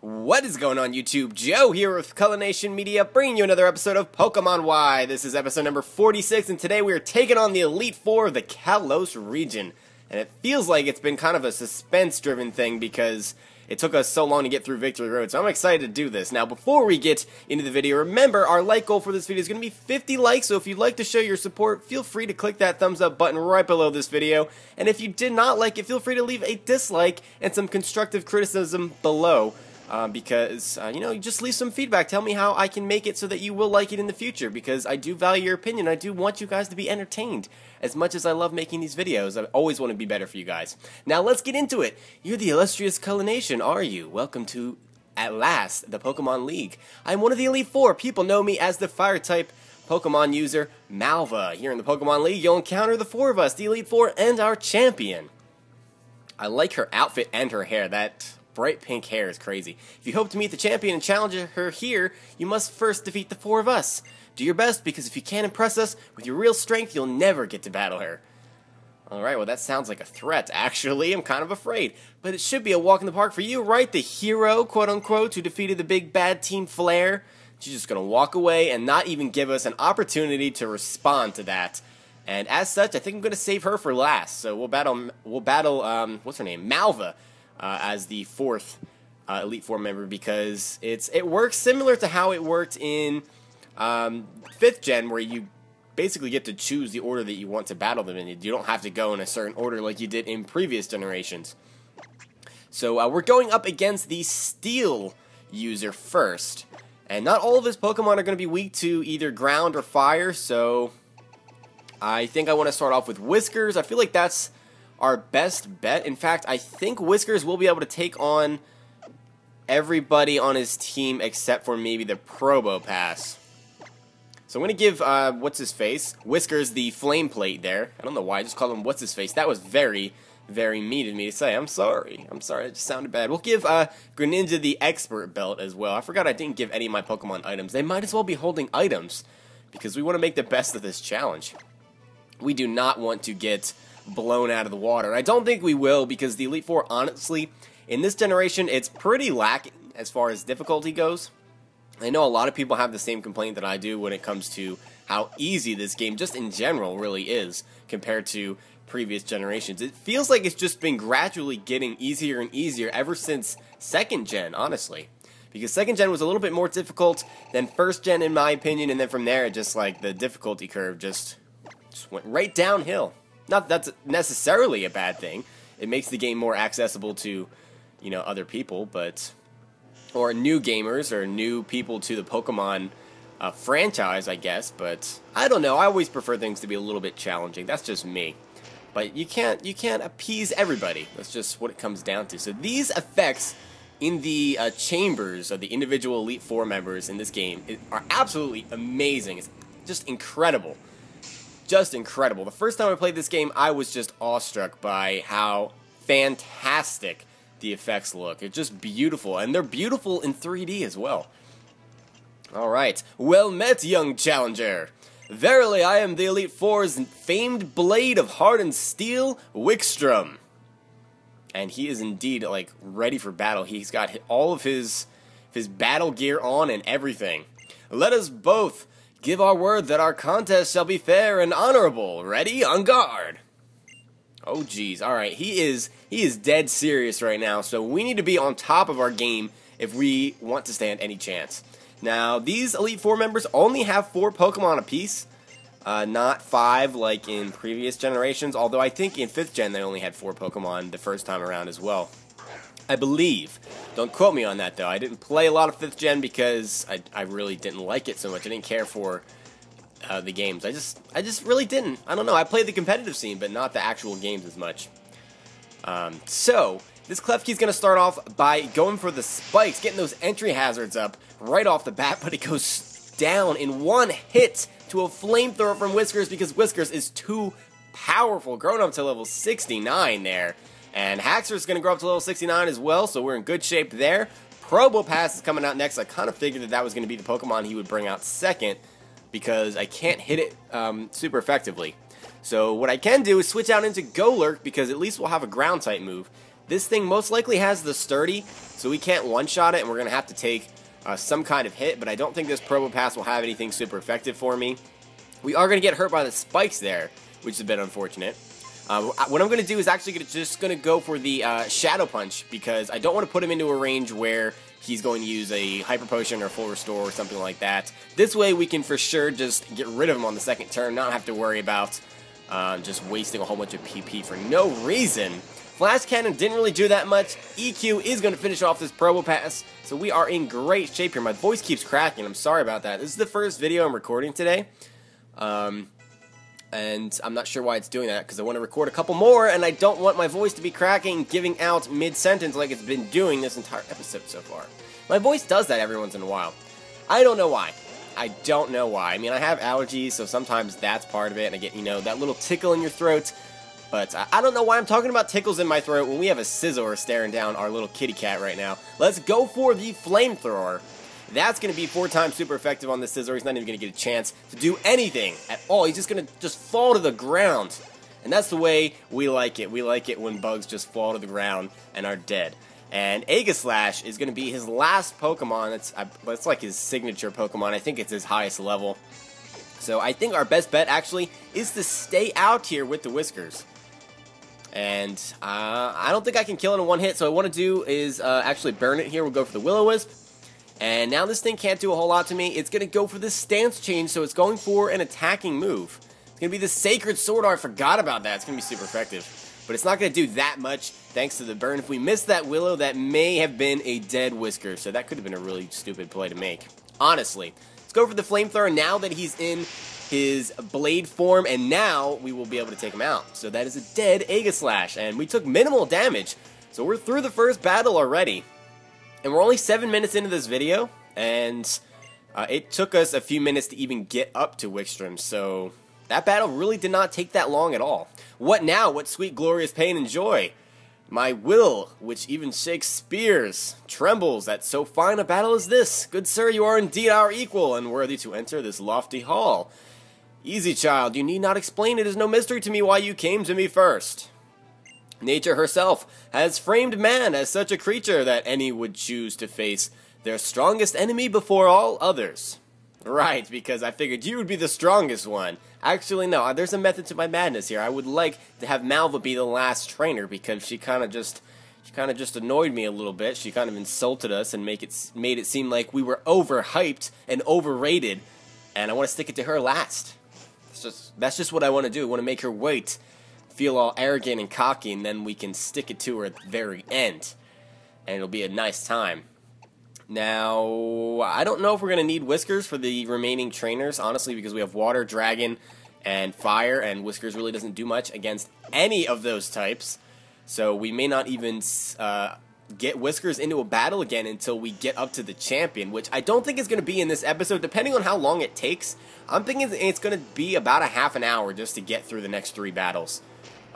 What is going on, YouTube? Joe here with Culination Media, bringing you another episode of Pokemon Y. This is episode number 46, and today we are taking on the Elite Four of the Kalos region. And it feels like it's been kind of a suspense-driven thing because it took us so long to get through Victory Road, so I'm excited to do this. Now, before we get into the video, remember, our like goal for this video is going to be 50 likes, so if you'd like to show your support, feel free to click that thumbs up button right below this video. And if you did not like it, feel free to leave a dislike and some constructive criticism below. Because, you know, just leave some feedback. Tell me how I can make it so that you will like it in the future, because I do value your opinion. I do want you guys to be entertained. As much as I love making these videos, I always want to be better for you guys. Now, let's get into it. You're the illustrious Culination, are you? Welcome to, at last, the Pokemon League. I'm one of the Elite Four. People know me as the Fire-type Pokemon user, Malva. Here in the Pokemon League, you'll encounter the four of us, the Elite Four, and our champion. I like her outfit and her hair. That bright pink hair is crazy. If you hope to meet the champion and challenge her here, you must first defeat the four of us. Do your best, because if you can't impress us with your real strength, you'll never get to battle her. Alright, well that sounds like a threat, actually. I'm kind of afraid. But it should be a walk in the park for you, right? The hero, quote-unquote, who defeated the big bad Team Flare. She's just gonna walk away and not even give us an opportunity to respond to that. And as such, I think I'm gonna save her for last. So we'll battle, what's her name? Malva. As the fourth Elite Four member, because it works similar to how it worked in 5th Gen, where you basically get to choose the order that you want to battle them in. You don't have to go in a certain order like you did in previous generations. So we're going up against the Steel user first, and not all of his Pokemon are going to be weak to either ground or fire, so I think I want to start off with Whiskers. I feel like that's our best bet. In fact, I think Whiskers will be able to take on everybody on his team except for maybe the Probopass. So I'm going to give, what's-his-face, Whiskers the Flame Plate there. I don't know why I just called him what's-his-face. That was very, very mean of me to say. I'm sorry. I'm sorry, it just sounded bad. We'll give Greninja the Expert Belt as well. I forgot I didn't give any of my Pokemon items. They might as well be holding items, because we want to make the best of this challenge. We do not want to get blown out of the water. I don't think we will, because the Elite Four, honestly, in this generation, it's pretty lacking as far as difficulty goes. I know a lot of people have the same complaint that I do when it comes to how easy this game, just in general, really is compared to previous generations. It feels like it's just been gradually getting easier and easier ever since 2nd Gen, honestly. Because 2nd Gen was a little bit more difficult than 1st Gen, in my opinion, and then from there, just like the difficulty curve just went right downhill. Not that that's necessarily a bad thing. It makes the game more accessible to, you know, other people, but or new gamers or new people to the Pokemon franchise, I guess. But I don't know. I always prefer things to be a little bit challenging. That's just me. But you can't appease everybody. That's just what it comes down to. So these effects in the chambers of the individual Elite Four members in this game are absolutely amazing. It's just incredible. Just incredible. The first time I played this game, I was just awestruck by how fantastic the effects look. It's just beautiful, and they're beautiful in 3D as well. Alright, well met, young challenger. Verily, I am the Elite Four's famed blade of hardened steel, Wikstrom. And he is indeed, like, ready for battle. He's got all of his battle gear on and everything. Let us both give our word that our contest shall be fair and honorable. Ready? On guard. Oh, geez. Alright, he is dead serious right now, so we need to be on top of our game if we want to stand any chance. Now, these Elite Four members only have 4 Pokemon apiece, not 5 like in previous generations, although I think in 5th Gen they only had 4 Pokemon the first time around as well. I believe. Don't quote me on that, though. I didn't play a lot of 5th Gen because I really didn't like it so much. I didn't care for the games. I just really didn't. I don't know. I played the competitive scene, but not the actual games as much. So, this Klefki's going to start off by going for the spikes, getting those entry hazards up right off the bat, but it goes down in one hit to a flamethrower from Whiskers because Whiskers is too powerful, growing up to level 69 there. And Haxor's going to grow up to level 69 as well, so we're in good shape there. Probopass is coming out next. I kind of figured that was going to be the Pokemon he would bring out second, because I can't hit it super effectively. So what I can do is switch out into Golurk, because at least we'll have a ground type move. This thing most likely has the sturdy, so we can't one-shot it, and we're going to have to take some kind of hit, but I don't think this Probopass will have anything super effective for me. We are going to get hurt by the spikes there, which is a bit unfortunate. What I'm going to do is actually just going to go for the Shadow Punch, because I don't want to put him into a range where he's going to use a Hyper Potion or Full Restore or something like that. This way we can for sure just get rid of him on the second turn, not have to worry about just wasting a whole bunch of PP for no reason. Flash Cannon didn't really do that much. EQ is going to finish off this Probopass, so we are in great shape here. My voice keeps cracking. I'm sorry about that. This is the first video I'm recording today, and I'm not sure why it's doing that, because I want to record a couple more, and I don't want my voice to be cracking, giving out mid-sentence like it's been doing this entire episode so far. My voice does that every once in a while. I don't know why. I don't know why. I mean, I have allergies, so sometimes that's part of it, and I get, you know, that little tickle in your throat. But I don't know why I'm talking about tickles in my throat when we have a Scizor staring down our little kitty cat right now. Let's go for the Flamethrower. That's going to be 4 times super effective on the Scizor. He's not even going to get a chance to do anything at all. He's just going to fall to the ground. And that's the way we like it. We like it when bugs just fall to the ground and are dead. And Aegislash is going to be his last Pokemon. That's like his signature Pokemon. I think it's his highest level. So I think our best bet actually is to stay out here with the Whiskers. And I don't think I can kill it in one hit, so what I want to do is actually burn it here. We'll go for the Will-O-Wisp. And now this thing can't do a whole lot to me. It's going to go for the stance change, so it's going for an attacking move. It's going to be the Sacred Sword. I forgot about that. It's going to be super effective. But it's not going to do that much thanks to the burn. If we miss that Willow, that may have been a dead Whisker, so that could have been a really stupid play to make. Honestly. Let's go for the Flamethrower now that he's in his blade form, and now we will be able to take him out. So that is a dead Aegislash, and we took minimal damage. So we're through the first battle already. And we're only 7 minutes into this video, and it took us a few minutes to even get up to Wikstrom, so that battle really did not take that long at all. What now? What sweet, glorious pain and joy? My will, which even shakes spears, trembles at so fine a battle as this. Good sir, you are indeed our equal, and worthy to enter this lofty hall. Easy, child, you need not explain. It is no mystery to me why you came to me first. Nature herself has framed man as such a creature that any would choose to face their strongest enemy before all others. Right, because I figured you would be the strongest one. Actually, no, there's a method to my madness here. I would like to have Malva be the last trainer, because she kind of just annoyed me a little bit. She kind of insulted us and made it seem like we were overhyped and overrated, and I want to stick it to her last. That's just what I want to do. I want to make her wait, feel all arrogant and cocky, and then we can stick it to her at the very end. And it'll be a nice time. Now, I don't know if we're going to need Whiskers for the remaining trainers, honestly, because we have Water, Dragon, and Fire, and Whiskers really doesn't do much against any of those types. So we may not even get Whiskers into a battle again until we get up to the champion, which I don't think is going to be in this episode, depending on how long it takes. I'm thinking it's going to be about a half an hour just to get through the next 3 battles.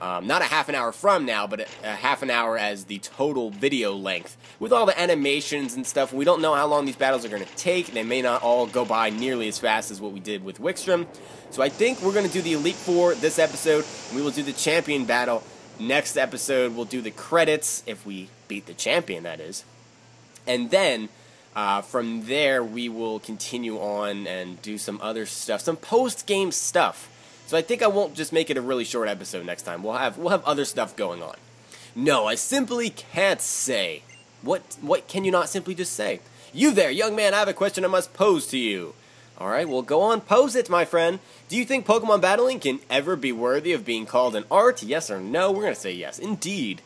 Not a half an hour from now, but a half an hour as the total video length. With all the animations and stuff, we don't know how long these battles are going to take. They may not all go by nearly as fast as what we did with Wikstrom. So I think we're going to do the Elite Four this episode, and we will do the champion battle next episode. We'll do the credits, if we beat the champion, that is. And then, from there, we will continue on and do some other stuff, some post-game stuff. So I think I won't just make it a really short episode next time. We'll have other stuff going on. No, I simply can't say. What can you not simply just say? You there, young man, I have a question I must pose to you. Alright, well go on, pose it, my friend. Do you think Pokemon battling can ever be worthy of being called an art? Yes or no? We're going to say yes, indeed.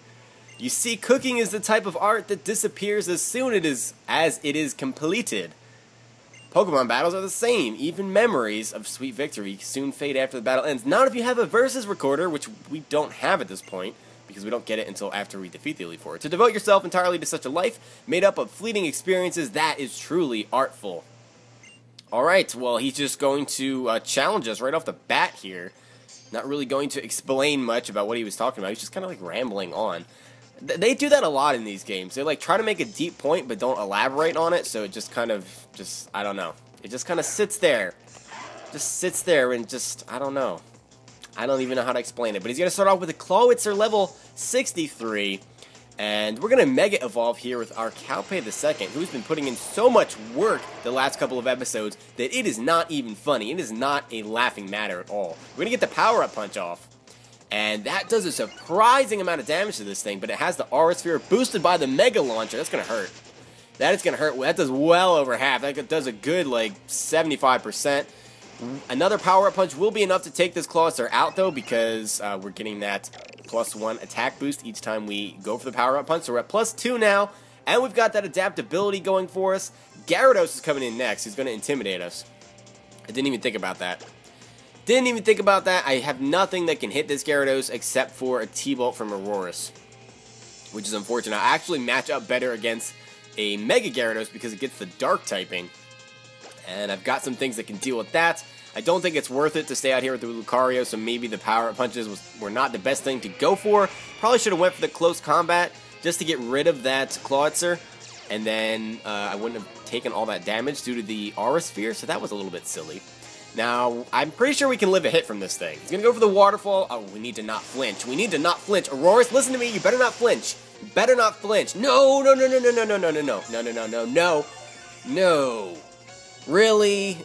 You see, cooking is the type of art that disappears as soon as it is completed. Pokemon battles are the same. Even memories of sweet victory soon fade after the battle ends. Not if you have a versus recorder, which we don't have at this point, because we don't get it until after we defeat the Elite Four. To devote yourself entirely to such a life, made up of fleeting experiences, that is truly artful. Alright, well, he's just going to challenge us right off the bat here. Not really going to explain much about what he was talking about. He's just kind of like rambling on. They do that a lot in these games. They like try to make a deep point but don't elaborate on it, so it just kind of I don't know. It just kind of sits there. Just sits there and just, I don't know. I don't even know how to explain it. But he's going to start off with a Clawitzer level 63. And we're going to Mega Evolve here with our Calpei II, who's been putting in so much work the last couple of episodes that it is not even funny. It is not a laughing matter at all. We're going to get the Power-Up Punch off. And that does a surprising amount of damage to this thing, but it has the Aura Sphere boosted by the Mega Launcher. That's going to hurt. That is going to hurt. That does well over half. That does a good, like, 75%. Another Power-Up Punch will be enough to take this Clawitzer out, though, because we're getting that +1 attack boost each time we go for the Power-Up Punch. So we're at +2 now, and we've got that adaptability going for us. Gyarados is coming in next. He's going to intimidate us. I didn't even think about that. Didn't even think about that. I have nothing that can hit this Gyarados except for a T-Bolt from Aurorus, which is unfortunate. I actually match up better against a Mega Gyarados because it gets the Dark typing, and I've got some things that can deal with that. I don't think it's worth it to stay out here with the Lucario, so maybe the Power-Up Punches were not the best thing to go for. Probably should have went for the close combat just to get rid of that Clawitzer, and then I wouldn't have taken all that damage due to the Aura Sphere, so that was a little bit silly. Now, I'm pretty sure we can live a hit from this thing. He's going to go for the Waterfall. Oh, we need to not flinch. We need to not flinch. Aurorus, listen to me. You better not flinch. You better not flinch. No, no, no, no, no, no, no, no, no, no, no, no, no, no, no. Really?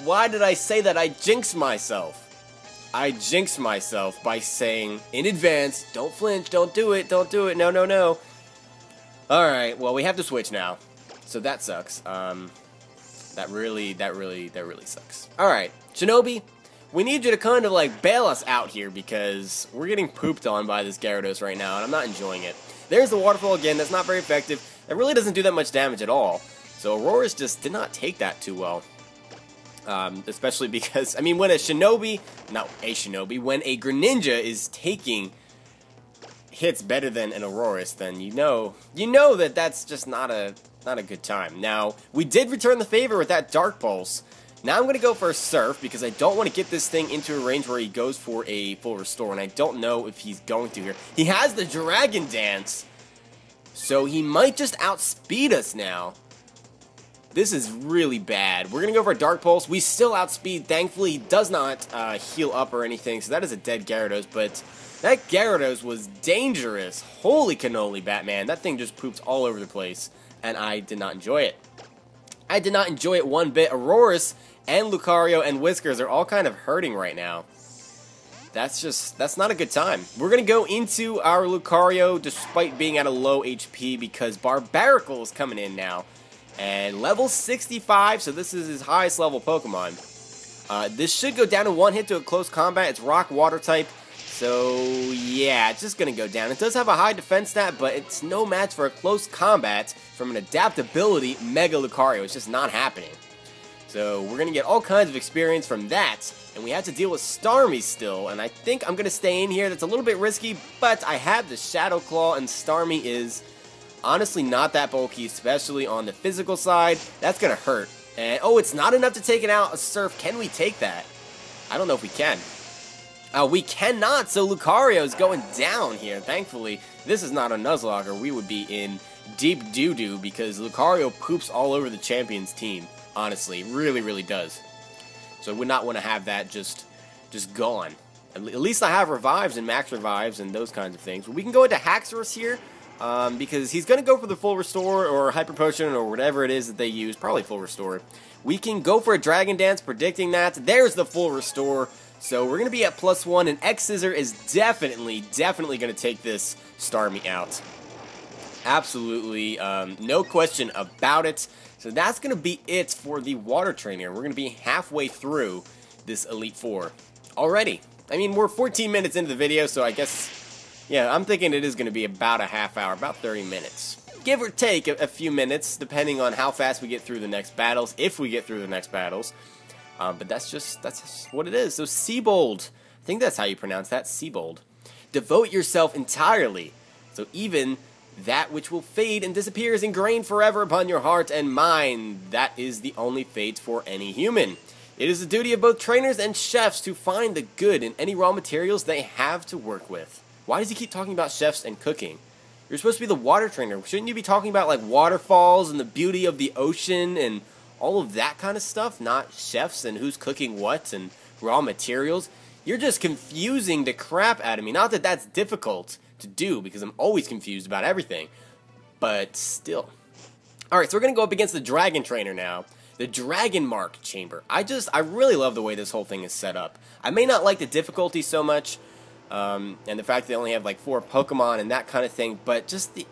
Why did I say that? I jinxed myself. I jinxed myself by saying in advance, don't flinch, don't do it, no, no, no. Alright, well, we have to switch now. So that sucks. That really sucks. Alright, Shinobi, we need you to kind of like bail us out here because we're getting pooped on by this Gyarados right now and I'm not enjoying it. There's the Waterfall again, that's not very effective. It really doesn't do that much damage at all. So Aurorus just did not take that too well. Especially because, I mean, when when a Greninja is taking hits better than an Aurorus, then you know that that's just not a good time. Now, we did return the favor with that Dark Pulse. Now I'm going to go for a Surf because I don't want to get this thing into a range where he goes for a full restore, and I don't know if he's going to here. He has the Dragon Dance, so he might just outspeed us now. This is really bad. We're going to go for a Dark Pulse. We still outspeed. Thankfully, he does not heal up or anything, so that is a dead Gyarados, but that Gyarados was dangerous. Holy cannoli, Batman. That thing just pooped all over the place, and I did not enjoy it. I did not enjoy it one bit. Aurorus and Lucario and Whiskers are all kind of hurting right now. That's not a good time. We're going to go into our Lucario despite being at a low HP because Barbaracle is coming in now. And level 65, so this is his highest level Pokemon. This should go down in one hit to a close combat. It's Rock Water type, so yeah, it's just going to go down. It does have a high defense stat, but it's no match for a close combat from an adaptability Mega Lucario. It's just not happening. So we're going to get all kinds of experience from that, and we have to deal with Starmie still, and I think I'm going to stay in here. That's a little bit risky, but I have the Shadow Claw, and Starmie is honestly not that bulky, especially on the physical side. That's going to hurt. And, oh, it's not enough to take it out. A Surf. Can we take that? I don't know if we can. We cannot, so Lucario is going down here. Thankfully, this is not a Nuzlocke, or we would be in deep doo-doo because Lucario poops all over the champion's team. Honestly, really, really does. So I would not want to have that just gone. At least I have revives and max revives and those kinds of things. We can go into Haxorus here. Because he's going to go for the full restore or hyper potion or whatever it is that they use, probably full restore. We can go for a Dragon Dance, predicting that. There's the full restore. So we're going to be at +1, and X-Scissor is definitely going to take this Starmie out. Absolutely, no question about it. So that's going to be it for the Water Trainer. We're going to be halfway through this Elite Four already. I mean, we're 14 minutes into the video, so I guess, yeah, I'm thinking it is going to be about a half hour, about 30 minutes. Give or take a few minutes, depending on how fast we get through the next battles, if we get through the next battles. But that's just what it is. So Seabold, I think that's how you pronounce that, Seabold. Devote yourself entirely. So even that which will fade and disappear is ingrained forever upon your heart and mind. That is the only fate for any human. It is the duty of both trainers and chefs to find the good in any raw materials they have to work with. Why does he keep talking about chefs and cooking? You're supposed to be the water trainer. Shouldn't you be talking about like waterfalls and the beauty of the ocean and all of that kind of stuff? Not chefs and who's cooking what and raw materials. You're just confusing the crap out of me. Not that that's difficult to do because I'm always confused about everything. But still. Alright, so we're going to go up against the Dragon Trainer now. The Dragon Mark Chamber. I really love the way this whole thing is set up. I may not like the difficulty so much, and the fact that they only have like 4 Pokemon and that kind of thing, but just the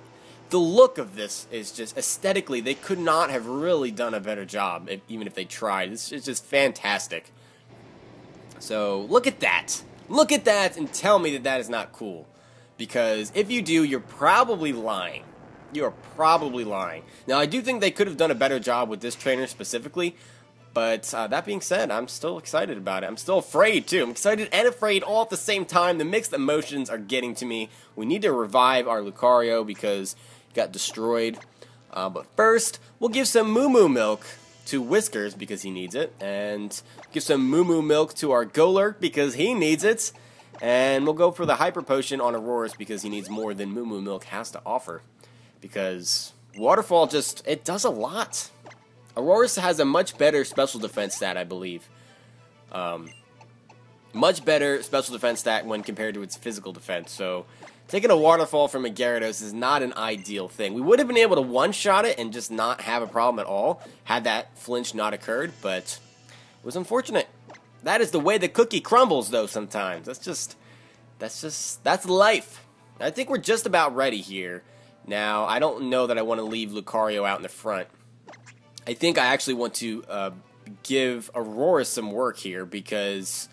look of this is just aesthetically, they could not have really done a better job, even if they tried. It's just fantastic. So, look at that. Look at that and tell me that that is not cool. Because if you do, you're probably lying. You are probably lying. Now, I do think they could have done a better job with this trainer specifically, but that being said, I'm still excited about it. I'm still afraid, too. I'm excited and afraid all at the same time. The mixed emotions are getting to me. We need to revive our Lucario because it got destroyed. But first, we'll give some Moo Moo Milk to Whiskers because he needs it, and give some Moo Moo Milk to our Golurk because he needs it, and we'll go for the Hyper Potion on Aurorus because he needs more than Moo Moo Milk has to offer. Because Waterfall it does a lot. Aurorus has a much better special defense stat, I believe. Much better special defense stat when compared to its physical defense. So, taking a Waterfall from a Gyarados is not an ideal thing. We would have been able to one-shot it and just not have a problem at all, had that flinch not occurred, but it was unfortunate. That is the way the cookie crumbles, though, sometimes. That's life. I think we're just about ready here. Now, I don't know that I want to leave Lucario out in the front. I think I actually want to give Aurora some work here because,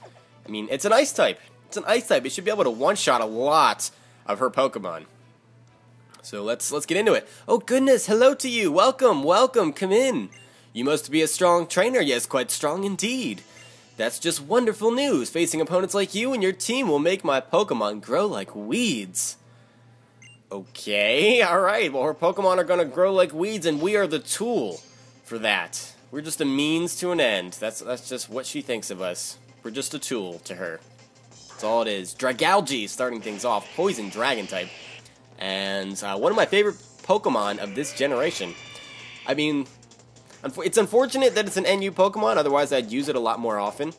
I mean, it's an Ice type. It's an Ice type. It should be able to one-shot a lot of her Pokemon. So let's get into it. Oh, goodness. Hello to you. Welcome. Welcome. Come in. You must be a strong trainer. Yes, quite strong indeed. That's just wonderful news. Facing opponents like you and your team will make my Pokemon grow like weeds. Okay, alright, well her Pokemon are gonna grow like weeds and we are the tool for that. We're just a means to an end. That's just what she thinks of us. We're just a tool to her. That's all it is. Dragalge starting things off, Poison Dragon type. And one of my favorite Pokemon of this generation. I mean, it's unfortunate that it's an NU Pokemon, otherwise I'd use it a lot more often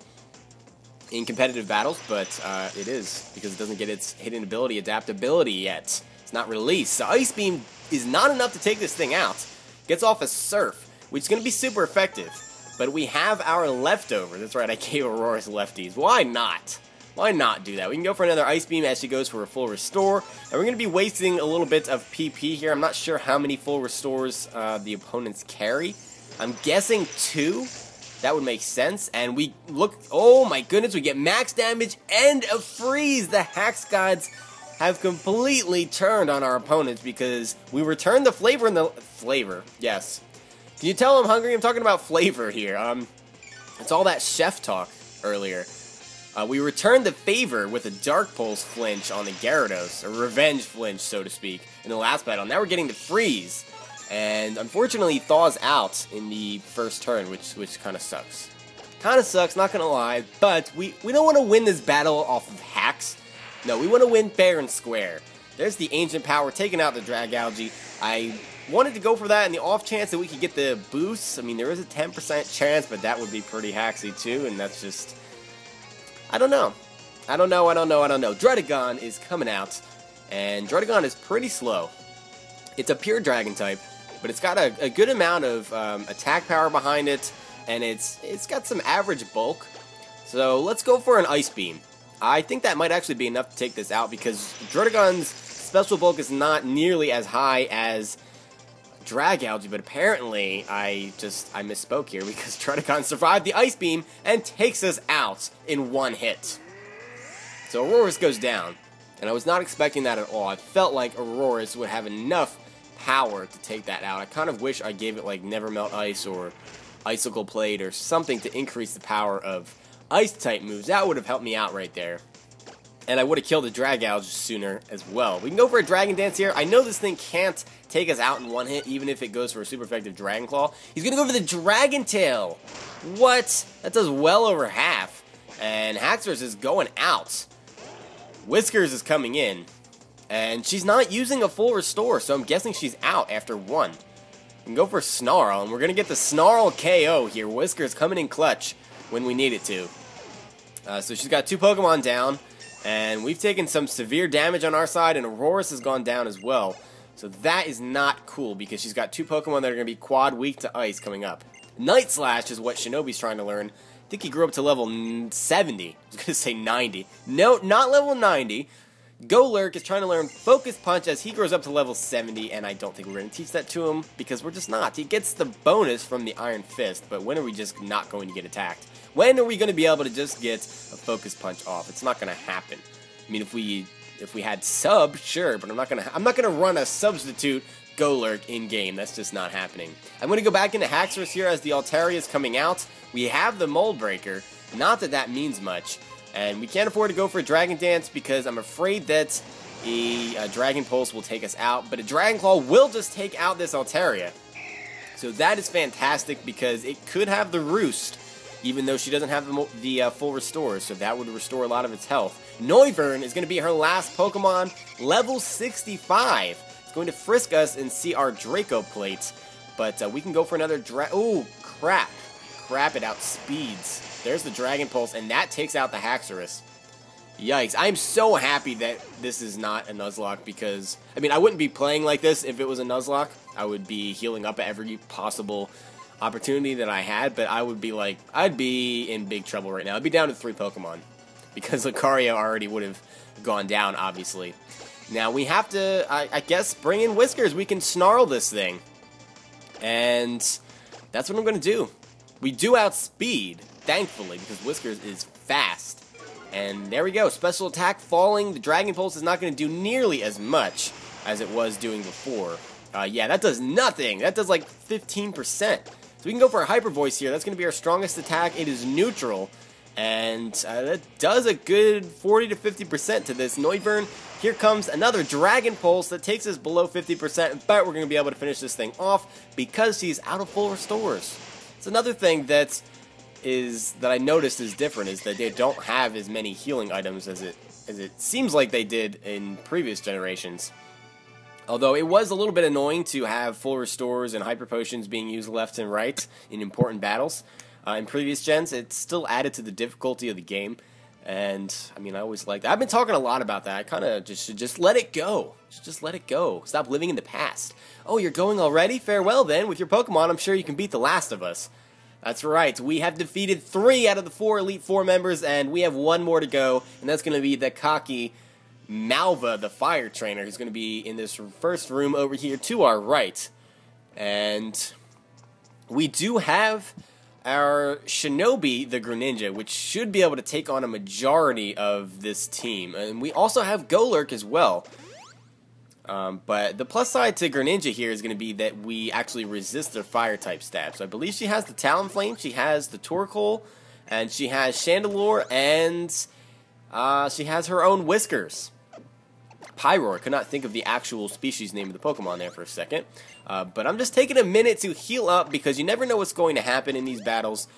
in competitive battles, but it is, because it doesn't get its hidden ability, adaptability yet. Not released. So Ice Beam is not enough to take this thing out. Gets off a Surf, which is going to be super effective. But we have our leftover. That's right, I gave Aurora's lefties. Why not? Why not do that? We can go for another Ice Beam as she goes for a full restore. And we're going to be wasting a little bit of PP here. I'm not sure how many full restores the opponents carry. I'm guessing 2. That would make sense. And we look, oh my goodness, we get max damage and a freeze. The Hax Gods have completely turned on our opponents because we returned the flavor in the flavor. Yes. Can you tell I'm hungry? I'm talking about flavor here. It's all that chef talk earlier. We returned the favor with a Dark Pulse flinch on the Gyarados, a revenge flinch, so to speak, in the last battle. Now we're getting the freeze, and unfortunately, he thaws out in the first turn, which kind of sucks. Kind of sucks, not gonna lie. But we don't want to win this battle off of hacks. No, we want to win fair and square. There's the Ancient Power taking out the Dragalge. I wanted to go for that in the off chance that we could get the boosts. I mean, there is a 10% chance, but that would be pretty haxy too, and that's just... I don't know. Druddigon is coming out, and Druddigon is pretty slow. It's a pure Dragon type, but it's got a good amount of attack power behind it, and it's got some average bulk. So let's go for an Ice Beam. I think that might actually be enough to take this out because Druddigon's special bulk is not nearly as high as Dragalge, but apparently I misspoke here because Druddigon survived the Ice Beam and takes us out in one hit. So Aurorus goes down, and I was not expecting that at all. I felt like Aurorus would have enough power to take that out. I kind of wish I gave it like Never Melt Ice or Icicle Plate or something to increase the power of Ice-type moves. That would have helped me out right there. And I would have killed the Dragalge sooner as well. We can go for a Dragon Dance here. I know this thing can't take us out in one hit, even if it goes for a super effective Dragon Claw. He's going to go for the Dragon Tail. What? That does well over half. And Haxorus is going out. Whiskers is coming in. And she's not using a full restore, so I'm guessing she's out after 1. We can go for Snarl, and we're going to get the Snarl KO here. Whiskers coming in clutch when we need it to. So she's got 2 Pokemon down, And we've taken some severe damage on our side, and Aurorus has gone down as well. So that is not cool, because she's got two Pokemon that are going to be quad weak to ice coming up. Night Slash is what Shinobi's trying to learn. I think he grew up to level 70. I was going to say 90. No, not level 90. Golurk is trying to learn Focus Punch as he grows up to level 70, and I don't think we're going to teach that to him, because we're just not. He gets the bonus from the Iron Fist, but when are we just not going to get attacked? When are we going to be able to just get a Focus Punch off? It's not going to happen. I mean, if we had sub, sure, but I'm not gonna run a substitute Golurk in game. That's just not happening. I'm gonna go back into Haxorus here as the Altaria is coming out. We have the Mold Breaker. Not that that means much, and we can't afford to go for a Dragon Dance because I'm afraid that a Dragon Pulse will take us out. But a Dragon Claw will just take out this Altaria. So that is fantastic because it could have the Roost, even though she doesn't have the full restore, so that would restore a lot of its health. Noivern is going to be her last Pokemon, level 65. It's going to frisk us and see our Draco Plate, but we can go for another Ooh, crap. Crap, it outspeeds. There's the Dragon Pulse, and that takes out the Haxorus. Yikes. I'm so happy that this is not a Nuzlocke because, I mean, I wouldn't be playing like this if it was a Nuzlocke. I would be healing up at every possible opportunity that I had, but I would be like, I'd be in big trouble right now. I'd be down to 3 Pokemon because Lucario already would have gone down, obviously. Now we have to, I guess, bring in Whiskers. We can snarl this thing, and that's what I'm going to do. We do outspeed, thankfully, because Whiskers is fast. And there we go, special attack falling. The Dragon Pulse is not going to do nearly as much as it was doing before. Yeah, that does nothing. That does like 15%. So we can go for a Hyper Voice here. That's going to be our strongest attack. It is neutral, and that does a good 40 to 50% to this Noivern. Here comes another Dragon Pulse that takes us below 50%, but we're going to be able to finish this thing off because she's out of full restores. It's another thing that I noticed is different, is that they don't have as many healing items as it seems like they did in previous generations. Although it was a little bit annoying to have full restores and hyper potions being used left and right in important battles. In previous gens, it still added to the difficulty of the game. And, I mean, I always liked that. I've been talking a lot about that. I kind of should just let it go. Just let it go. Stop living in the past. Oh, you're going already? Farewell, then. With your Pokemon, I'm sure you can beat the last of us. That's right. We have defeated 3 out of the 4 Elite Four members, and we have 1 more to go. And that's going to be the cocky Malva, the fire trainer, who's going to be in this first room over here to our right. And we do have our Shinobi, the Greninja, which should be able to take on a majority of this team. And we also have Golurk as well. But the plus side to Greninja here is going to be that we actually resist their fire-type stab. So I believe she has the Talonflame, she has the Torkoal, and she has Chandelure, and she has her own Whiskers. Pyroar. I could not think of the actual species name of the Pokemon there for a second. But I'm just taking a minute to heal up because you never know what's going to happen in these battles.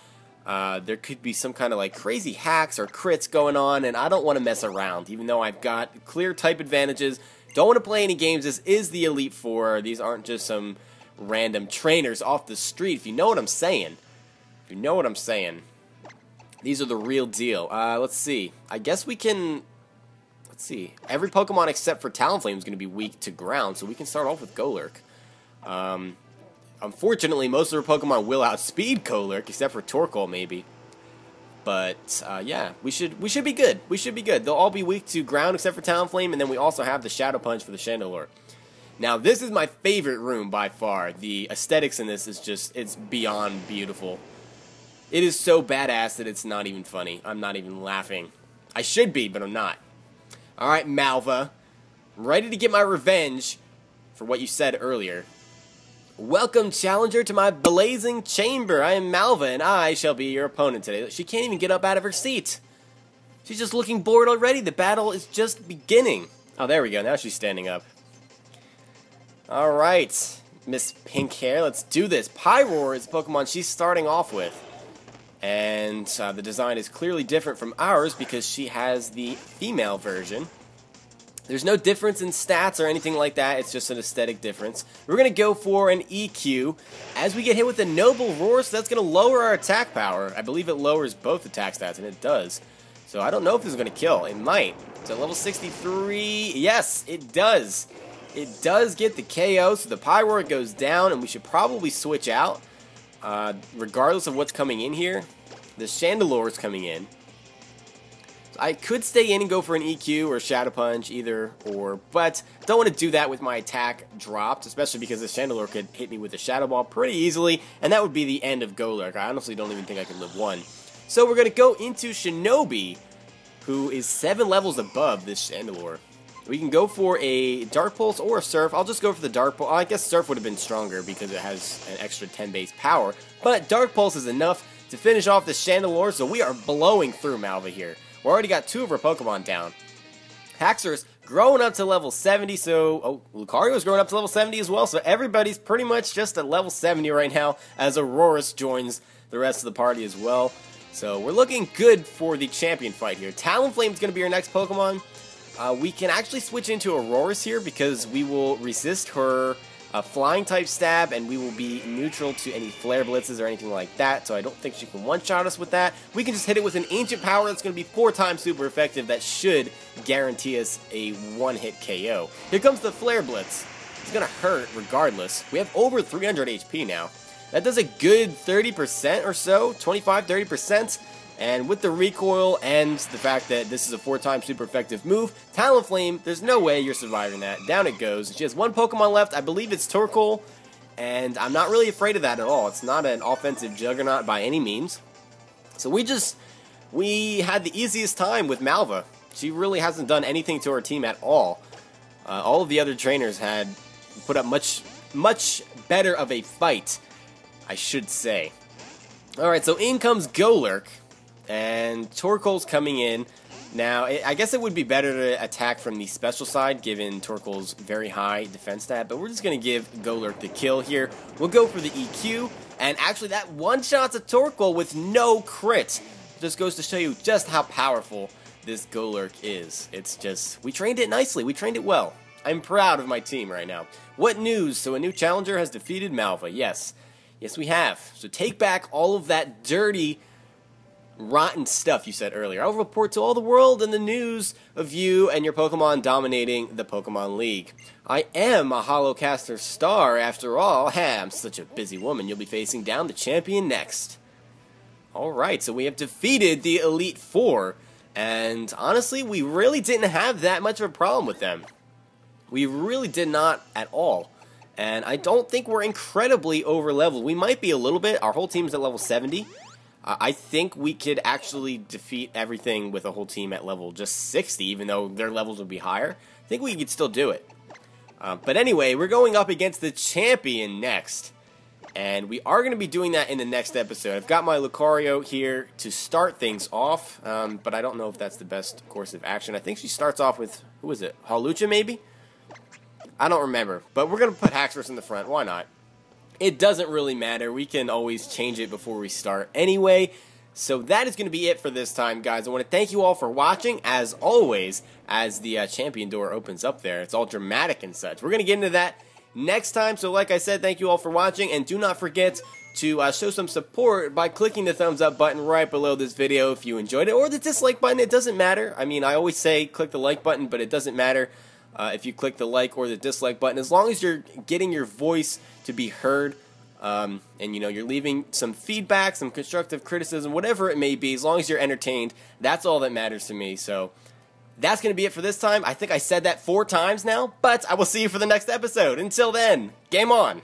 There could be some kind of like crazy hacks or crits going on, and I don't want to mess around. Even though I've got clear type advantages, don't want to play any games. This is the Elite Four. These aren't just some random trainers off the street, if you know what I'm saying. If you know what I'm saying. These are the real deal. Let's see. I guess we can... Let's see. Every Pokemon except for Talonflame is going to be weak to ground, so we can start off with Golurk. Unfortunately, most of our Pokemon will outspeed Golurk, except for Torkoal, maybe. But, yeah, we should be good. We should be good. They'll all be weak to ground except for Talonflame, and then we also have the Shadow Punch for the Chandelure. Now, this is my favorite room by far. The aesthetics in this is just, it's beyond beautiful. It is so badass that it's not even funny. I'm not even laughing. I should be, but I'm not. Alright, Malva. I'm ready to get my revenge for what you said earlier. Welcome, challenger, to my blazing chamber. I am Malva, and I shall be your opponent today. She can't even get up out of her seat. She's just looking bored already. The battle is just beginning. Oh, there we go. Now she's standing up. Alright, Miss Pink Hair, let's do this. Pyroar is the Pokemon she's starting off with. And the design is clearly different from ours because she has the female version. There's no difference in stats or anything like that. It's just an aesthetic difference. We're going to go for an EQ. As we get hit with a Noble Roar, so that's going to lower our attack power. I believe it lowers both attack stats, and it does. So I don't know if this is going to kill. It might. So level 63, yes, it does. It does get the KO, so the Pyroar goes down, and we should probably switch out. Regardless of what's coming in here, the Chandelure is coming in. So I could stay in and go for an EQ or Shadow Punch, either or, but don't want to do that with my attack dropped, especially because the Chandelure could hit me with a Shadow Ball pretty easily, and that would be the end of Golurk. I honestly don't even think I could live one. So we're going to go into Shinobi, who is 7 levels above this Chandelure. We can go for a Dark Pulse or a Surf. I'll just go for the Dark Pulse. I guess Surf would have been stronger because it has an extra 10 base power. But Dark Pulse is enough to finish off the Chandelure, so we are blowing through Malva here. We already got 2 of our Pokemon down. Haxorus growing up to level 70, so... Oh, Lucario's growing up to level 70 as well, so everybody's pretty much just at level 70 right now as Aurorus joins the rest of the party as well. So we're looking good for the champion fight here. Talonflame is going to be our next Pokemon. We can actually switch into Aurorus here because we will resist her flying type stab and we will be neutral to any flare blitzes or anything like that. So I don't think she can one-shot us with that. We can just hit it with an ancient power that's going to be 4 times super effective. That should guarantee us a one-hit KO. Here comes the flare blitz. It's going to hurt regardless. We have over 300 HP now. That does a good 30% or so, 25-30%. And with the recoil and the fact that this is a 4-time super effective move, Talonflame, there's no way you're surviving that. Down it goes. She has 1 Pokemon left. I believe it's Torkoal, and I'm not really afraid of that at all. It's not an offensive juggernaut by any means. So we had the easiest time with Malva. She really hasn't done anything to our team at all. All of the other trainers had put up much better of a fight, I should say. Alright, so in comes Golurk. And Torkoal's coming in. Now, I guess it would be better to attack from the special side, given Torkoal's very high defense stat, but we're just going to give Golurk the kill here. We'll go for the EQ, and actually that one-shot's a Torkoal with no crit. Just goes to show you just how powerful this Golurk is. It's just, we trained it nicely, we trained it well. I'm proud of my team right now. What news? So a new challenger has defeated Malva. Yes, we have. So take back all of that dirty, rotten stuff you said earlier. I'll report to all the world and the news of you and your Pokemon dominating the Pokemon League. I am a Holocaster star after all. I'm such a busy woman. You'll be facing down the champion next. Alright, so we have defeated the Elite Four. And honestly, we really didn't have that much of a problem with them. We really did not at all. And I don't think we're incredibly over-leveled. We might be a little bit. Our whole team's at level 70. I think we could actually defeat everything with a whole team at level just 60, even though their levels would be higher. I think we could still do it. But anyway, we're going up against the champion next. And we are going to be doing that in the next episode. I've got my Lucario here to start things off, but I don't know if that's the best course of action. I think she starts off with, who is it, Hawlucha maybe? I don't remember, but we're going to put Haxorus in the front. Why not? It doesn't really matter. We can always change it before we start anyway. So that is going to be it for this time, guys. I want to thank you all for watching, as always, as the champion door opens up there. It's all dramatic and such. We're going to get into that next time. So like I said, thank you all for watching, and do not forget to show some support by clicking the thumbs up button right below this video if you enjoyed it, or the dislike button. It doesn't matter. I mean, I always say click the like button, but it doesn't matter if you click the like or the dislike button, as long as you're getting your voice to be heard, and you know, you're leaving some feedback, some constructive criticism, whatever it may be, as long as you're entertained. That's all that matters to me. So that's going to be it for this time. I think I said that 4 times now, but I will see you for the next episode. Until then, game on!